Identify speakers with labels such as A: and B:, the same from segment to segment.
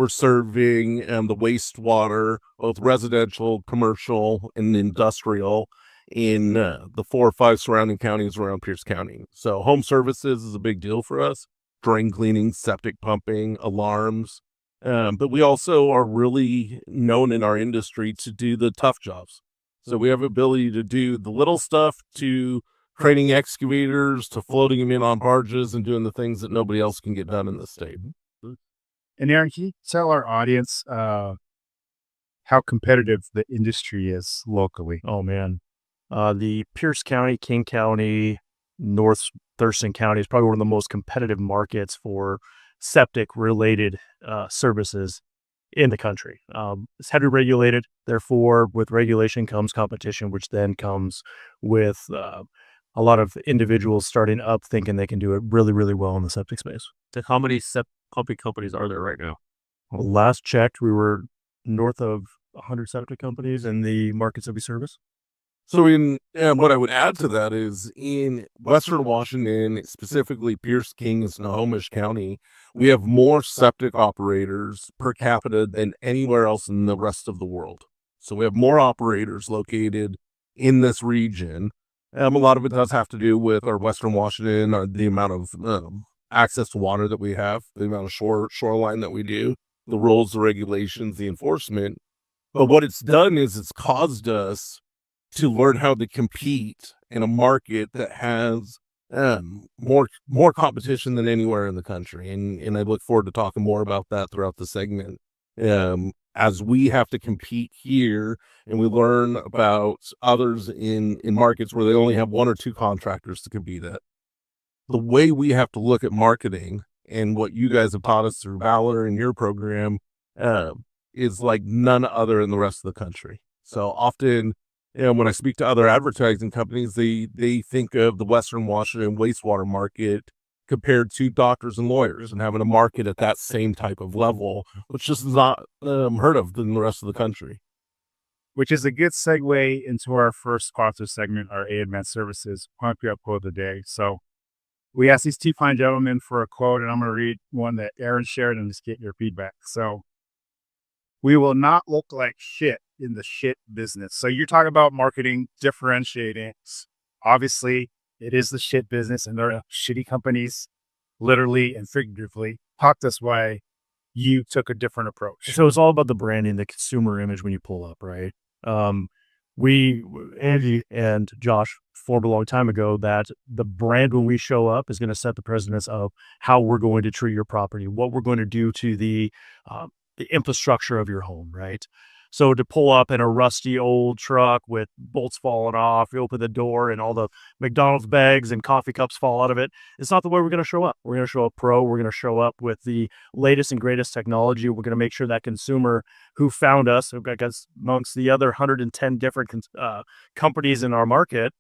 A: We're serving the wastewater, both residential, commercial, and industrial in the 4 or 5 surrounding counties around Pierce County. So home services is a big deal for us. Drain cleaning, septic pumping, alarms. But we also are really known in our industry to do the tough jobs. So we have ability to do the little stuff to training excavators to floating them in on barges and doing the things that nobody else can get done in the state.
B: And Aaron, can you tell our audience how competitive the industry is locally?
C: Oh, man. The Pierce County, King County, North Thurston County is probably one of the most competitive markets for septic-related services in the country. It's heavily regulated. Therefore, with regulation comes competition, which then comes with a lot of individuals starting up thinking they can do it really, really well in the septic space.
D: So how many pumping companies are there right now?
C: Well, last checked, we were north of 100 septic companies in the markets that we service.
A: So what I would add to that is in Western Washington, specifically Pierce, King, and Snohomish County, we have more septic operators per capita than anywhere else in the rest of the world. So we have more operators located in this region. A lot of it does have to do with our Western Washington, or the amount of access to water that we have, the amount of shoreline that we do, the rules, the regulations, the enforcement. But what it's done is it's caused us to learn how to compete in a market that has more competition than anywhere in the country. And I look forward to talking more about that throughout the segment. As we have to compete here and we learn about others in markets where they only have 1 or 2 contractors to compete at. The way we have to look at marketing and what you guys have taught us through Valor and your program is like none other in the rest of the country. So often, when I speak to other advertising companies, they think of the Western Washington wastewater market compared to doctors and lawyers and having a market at that same type of level, which just is not heard of in the rest of the country.
B: Which is a good segue into our first sponsor segment, our Admet Services Pump You Up Quote of the Day. So we asked these 2 fine gentlemen for a quote, and I'm going to read one that Aaron shared and just get your feedback. So, we will not look like shit in the shit business. So you're talking about marketing, differentiating. Obviously, it is the shit business, and there are shitty companies, literally and figuratively. Talk to us why you took a different approach.
C: So it's all about the branding, the consumer image when you pull up, right? Andy and Josh formed a long time ago that the brand when we show up is going to set the precedence of how we're going to treat your property, what we're going to do to the infrastructure of your home, right? So to pull up in a rusty old truck with bolts falling off, you open the door and all the McDonald's bags and coffee cups fall out of it, it's not the way we're going to show up. We're going to show up pro. We're going to show up with the latest and greatest technology. We're going to make sure that consumer who found us, I guess amongst the other 110 different companies in our market,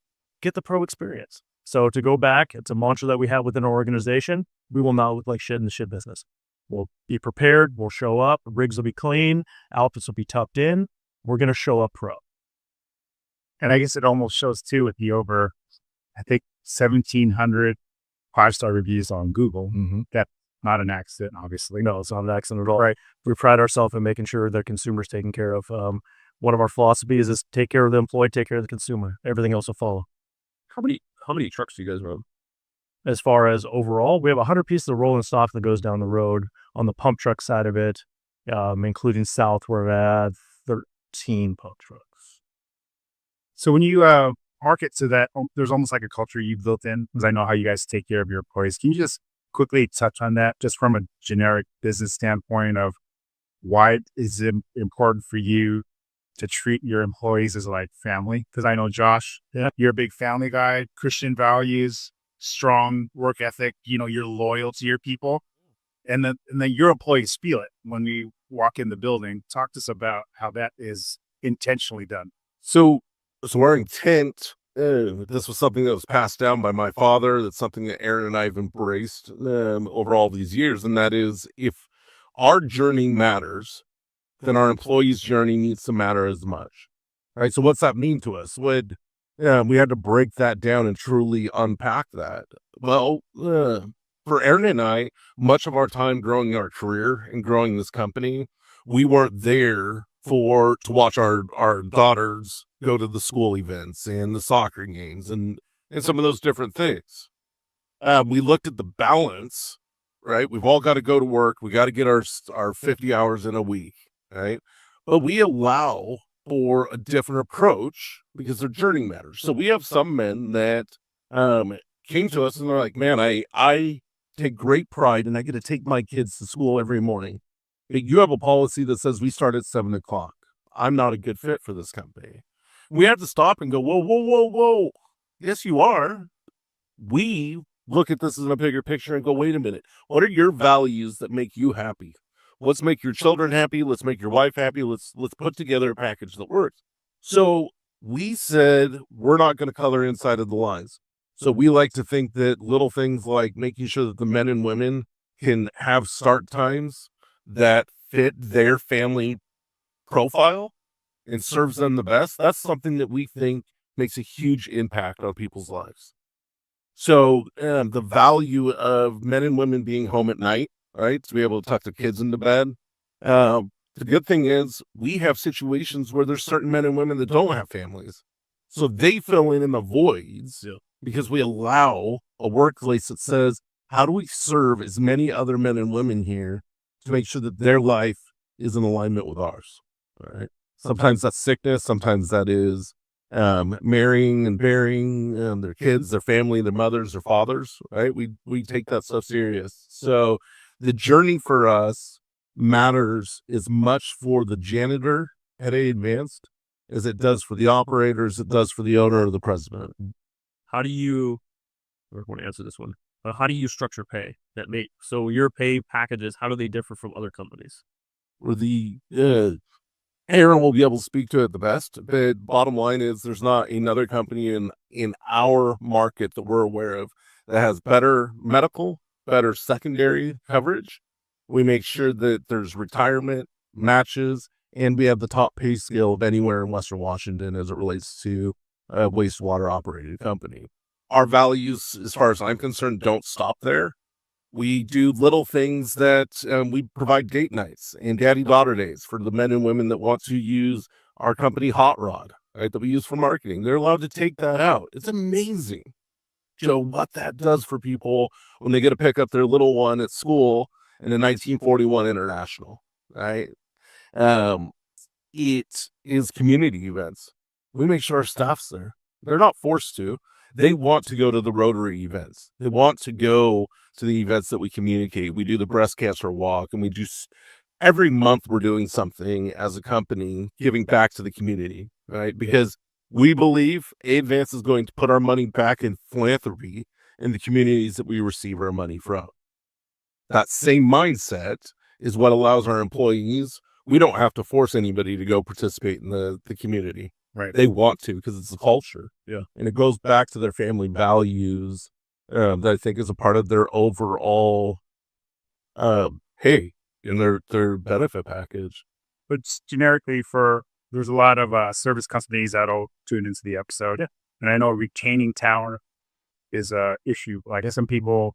C: get the pro experience. So to go back, it's a mantra that we have within our organization. We will not look like shit in the shit business. We'll be prepared. We'll show up. Rigs will be clean. Outfits will be tucked in. We're going to show up pro.
B: And I guess it almost shows too with the over, I think, 1,700 5-star reviews on Google.
C: Mm-hmm.
B: That's not an accident, obviously.
C: No, it's not an accident at all.
B: Right.
C: We pride ourselves in making sure that consumers taken care of. One of our philosophies is take care of the employee, take care of the consumer. Everything else will follow.
D: How many trucks do you guys run?
C: As far as overall, we have 100 pieces of rolling stock that goes down the road on the pump truck side of it, including south, where we have 13 pump trucks.
B: So when you market to that, there's almost like a culture you've built in, because I know how you guys take care of your employees. Can you just quickly touch on that, just from a generic business standpoint of why is it important for you to treat your employees as like family? Because I know, Josh, you're a big family guy, Christian values, strong work ethic, you're loyal to your people, and then your employees feel it when we walk in the building. Talk to us about how that is intentionally done.
A: So our intent, this was something that was passed down by my father. That's something that Aaron and I have embraced over all these years. And that is, if our journey matters, then our employees' journey needs to matter as much. All right. So what's that mean to us? We had to break that down and truly unpack that. Well, for Aaron and I, much of our time growing our career and growing this company, we weren't there to watch our daughters go to the school events and the soccer games and some of those different things. We looked at the balance, right? We've all got to go to work. We got to get our 50 hours in a week, right? But we allow for a different approach because their journey matters. So we have some men that came to us and they're like, man, I take great pride and I get to take my kids to school every morning. But you have a policy that says we start at 7 o'clock. I'm not a good fit for this company. We have to stop and go, whoa, whoa, whoa, whoa. Yes, you are. We look at this in a bigger picture and go, wait a minute. What are your values that make you happy? Let's make your children happy. Let's make your wife happy. Let's put together a package that works. So we said we're not going to color inside of the lines. So we like to think that little things like making sure that the men and women can have start times that fit their family profile and serves them the best. That's something that we think makes a huge impact on people's lives. So the value of men and women being home at night, right, to be able to tuck their kids into bed. The good thing is we have situations where there's certain men and women that don't have families. So they fill in the voids because we allow a workplace that says, how do we serve as many other men and women here to make sure that their life is in alignment with ours, right? Sometimes that's sickness. Sometimes that is marrying and burying their kids, their family, their mothers, their fathers, right? We take that stuff serious. So the journey for us matters as much for the janitor at A Advanced as it does for the operators, it does for the owner or the president.
D: How do you, I want to answer this one. How do you structure pay so your pay packages, how do they differ from other companies?
A: Or Aaron will be able to speak to it the best, but bottom line is there's not another company in our market that we're aware of that has better medical, better secondary coverage. We make sure that there's retirement matches, and we have the top pay scale of anywhere in Western Washington as it relates to a wastewater operated company. Our values, as far as I'm concerned, don't stop there. We do little things that we provide date nights and daddy-daughter days for the men and women that want to use our company Hot Rod, right, that we use for marketing. They're allowed to take that out. It's amazing, what that does for people when they get to pick up their little one at school in a 1941 International, right? It is community events. We make sure our staff's there. They're not forced to. They want to go to the Rotary events. They want to go to the events that we communicate. We do the breast cancer walk, and we do every month we're doing something as a company giving back to the community, right? Because we believe A-Advance is going to put our money back in philanthropy in the communities that we receive our money from. That same mindset is what allows our employees. We don't have to force anybody to go participate in the community.
B: Right.
A: They want to because it's a culture.
D: Yeah.
A: And it goes back to their family values that I think is a part of their overall pay in their benefit package.
B: But generically there's a lot of service companies that'll tune into the episode. Yeah. And I know retaining talent is a issue. Like some people,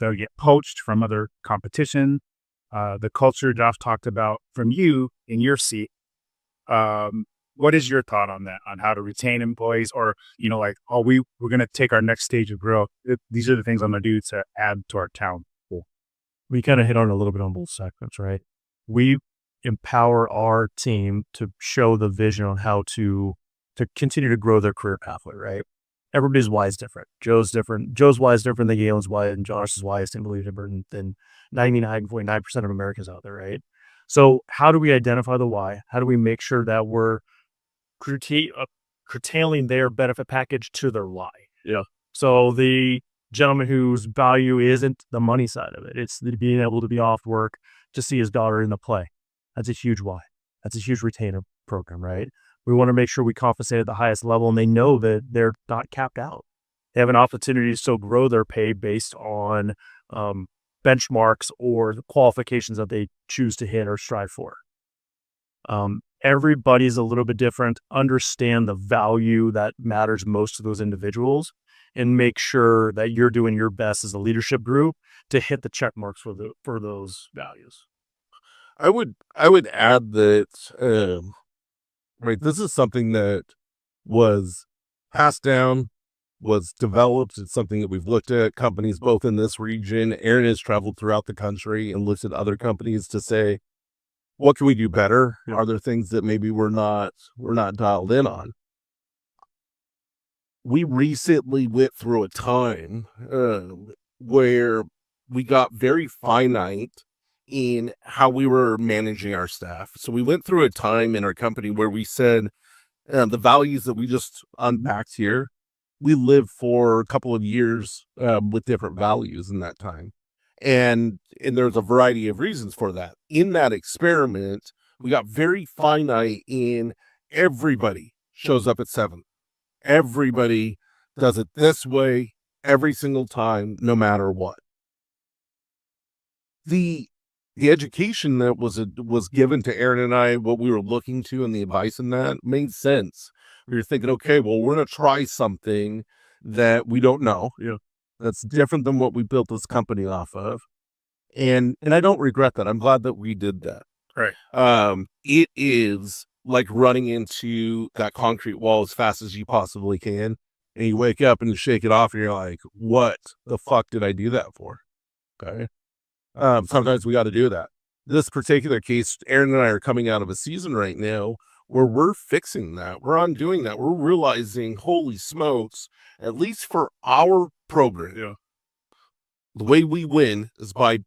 B: they'll get poached from other competition. The culture Josh talked about from you in your seat. What is your thought on that, on how to retain employees or, we're going to take our next stage of growth. These are the things I'm going to do to add to our talent pool.
C: We kind of hit on a little bit on both segments, right? We empower our team to show the vision on how to continue to grow their career pathway, right? Everybody's why is different. Joe's different. Joe's why is different than Galen's why, and Josh's why is completely different than 99.9% of Americans out there, right? So how do we identify the why? How do we make sure that we're curtailing their benefit package to their why?
D: Yeah.
C: So the gentleman whose value isn't the money side of it, it's the being able to be off work to see his daughter in the play. That's a huge why. That's a huge retainer program, right? We want to make sure we compensate at the highest level, and they know that they're not capped out. They have an opportunity to still grow their pay based on benchmarks or the qualifications that they choose to hit or strive for. Everybody's a little bit different. Understand the value that matters most to those individuals and make sure that you're doing your best as a leadership group to hit the check marks for those values.
A: I would add that right, this is something that was passed down, was developed. It's something that we've looked at companies both in this region. Aaron has traveled throughout the country and looked at other companies to say, what can we do better?
D: Yeah.
A: Are there things that maybe we're not dialed in on? We recently went through a time where we got very finite in how we were managing our staff. So we went through a time in our company where we said the values that we just unpacked here, we lived for a couple of years with different values in that time. And there's a variety of reasons for that. In that experiment, we got very finite in everybody shows up at 7. Everybody does it this way every single time, no matter what. The education that was given to Aaron and I, what we were looking to and the advice in that made sense. We were thinking, okay, well, we're going to try something that we don't know.
D: Yeah.
A: That's different than what we built this company off of. And I don't regret that. I'm glad that we did that.
D: Right.
A: It is like running into that concrete wall as fast as you possibly can. And you wake up and you shake it off and you're like, what the fuck did I do that for? Okay. Sometimes we got to do that. This particular case, Aaron and I are coming out of a season right now where we're fixing that. We're undoing that. We're realizing, holy smokes, at least for our program,
D: Yeah.
A: the way we win is by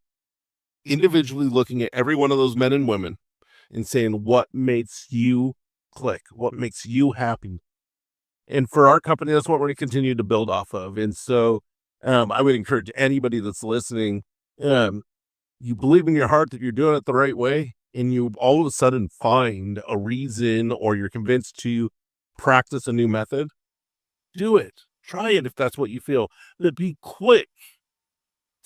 A: individually looking at every one of those men and women and saying, what makes you click? What makes you happy? And for our company, that's what we're going to continue to build off of. And so I would encourage anybody that's listening, you believe in your heart that you're doing it the right way, and you all of a sudden find a reason or you're convinced to practice a new method, do it. Try it if that's what you feel. But be quick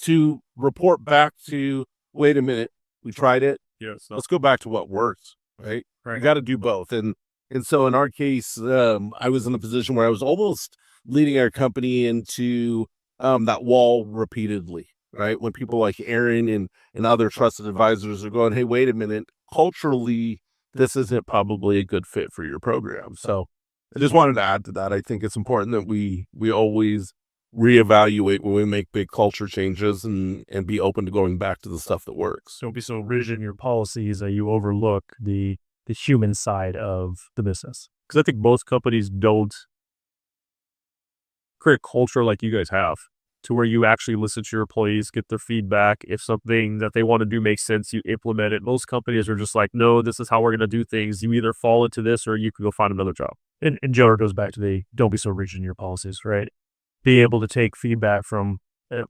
A: to report back to, wait a minute, we tried it.
D: Yes.
A: Let's go back to what works, right?
D: Right.
A: You got to do both. And so in our case, I was in a position where I was almost leading our company into that wall repeatedly, right? When people like Aaron and other trusted advisors are going, hey, wait a minute, culturally, this isn't probably a good fit for your program. So I just wanted to add to that. I think it's important that we always reevaluate when we make big culture changes and be open to going back to the stuff that works.
C: Don't be so rigid in your policies that you overlook the human side of the business.
D: Because I think most companies don't create a culture like you guys have, to where you actually listen to your employees, get their feedback. If something that they want to do makes sense, you implement it. Most companies are just like, no, this is how we're going to do things. You either fall into this or you can go find another job.
C: And Joe, it goes back to the don't be so rigid in your policies, right? Be able to take feedback from,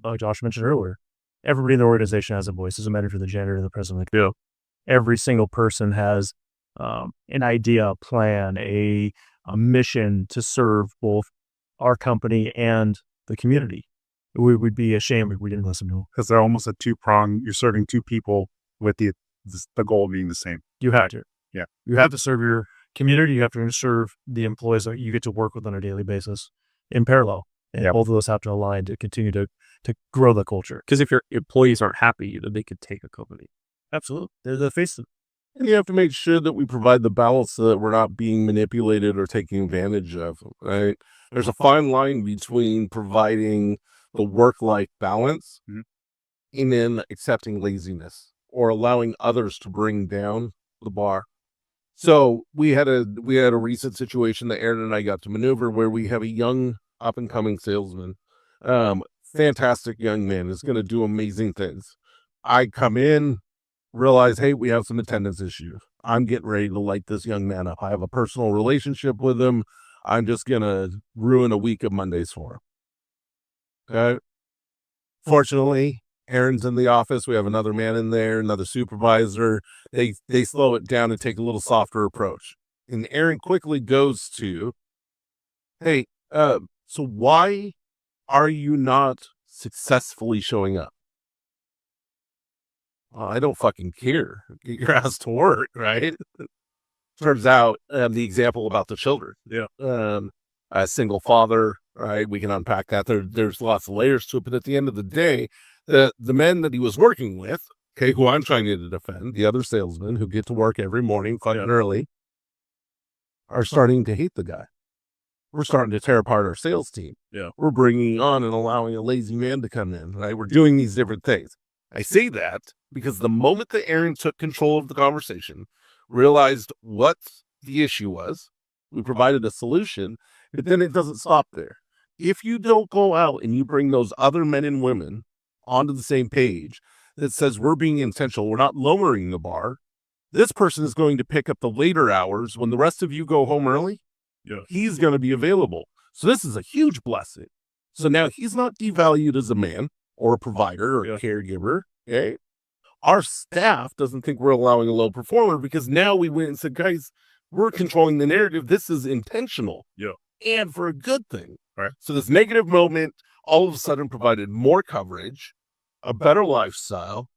C: like Josh mentioned earlier, everybody in the organization has a voice. Doesn't matter if you're the janitor or the president.
D: Yeah.
C: Every single person has an idea, a plan, a mission to serve both our company and the community. We would be ashamed if we didn't listen to them.
B: Because they're almost a two-prong. You're serving two people with the goal being the same.
C: You have to.
B: Yeah.
C: You have to serve your community. You have to serve the employees that you get to work with on a daily basis in parallel. And
B: Yep.
C: both of those have to align to continue to grow the culture.
D: Because if your employees aren't happy, then they could take a company.
C: Absolutely. They're the face of
A: And you have to make sure that we provide the balance so that we're not being manipulated or taking advantage of, right? There's a fine line between providing the work-life balance
B: Mhm.
A: and then accepting laziness or allowing others to bring down the bar. So we had a recent situation that Aaron and I got to maneuver where we have a young up-and-coming salesman, fantastic young man, is going to do amazing things. I come in, realize, hey, we have some attendance issues. I'm getting ready to light this young man up. I have a personal relationship with him. I'm just going to ruin a week of Mondays for him. Okay. Fortunately, Aaron's in the office. We have another man in there, another supervisor. They slow it down and take a little softer approach. And Aaron quickly goes to, hey, so why are you not successfully showing up? Well, I don't fucking care. Get your ass to work, right? Turns out the example about the children.
D: Yeah.
A: a single father, right? We can unpack that. There's lots of layers to it, but at the end of the day, the men that he was working with, okay, who I'm trying to defend, the other salesmen who get to work every morning, fucking early, are starting to hate the guy. We're starting to tear apart our sales team.
D: Yeah.
A: We're bringing on and allowing a lazy man to come in, right? We're doing these different things. I say that because the moment that Aaron took control of the conversation, realized what the issue was, we provided a solution, but then it doesn't stop there. If you don't go out and you bring those other men and women onto the same page that says we're being intentional, we're not lowering the bar, this person is going to pick up the later hours when the rest of you go home early.
D: Yeah.
A: He's going to be available. So this is a huge blessing. So now he's not devalued as a man or a provider or a caregiver. Okay. Our staff doesn't think we're allowing a low performer because now we went and said, guys, we're controlling the narrative. This is intentional.
D: Yeah.
A: And for a good thing.
D: Right.
A: So this negative moment all of a sudden provided more coverage, a better lifestyle,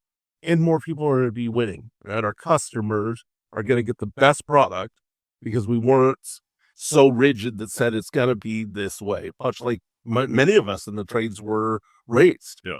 A: and more people are going to be winning. Right? Our customers are going to get the best product because we weren't so rigid that said it's got to be this way, much like many of us in the trades were raised.
D: Yeah.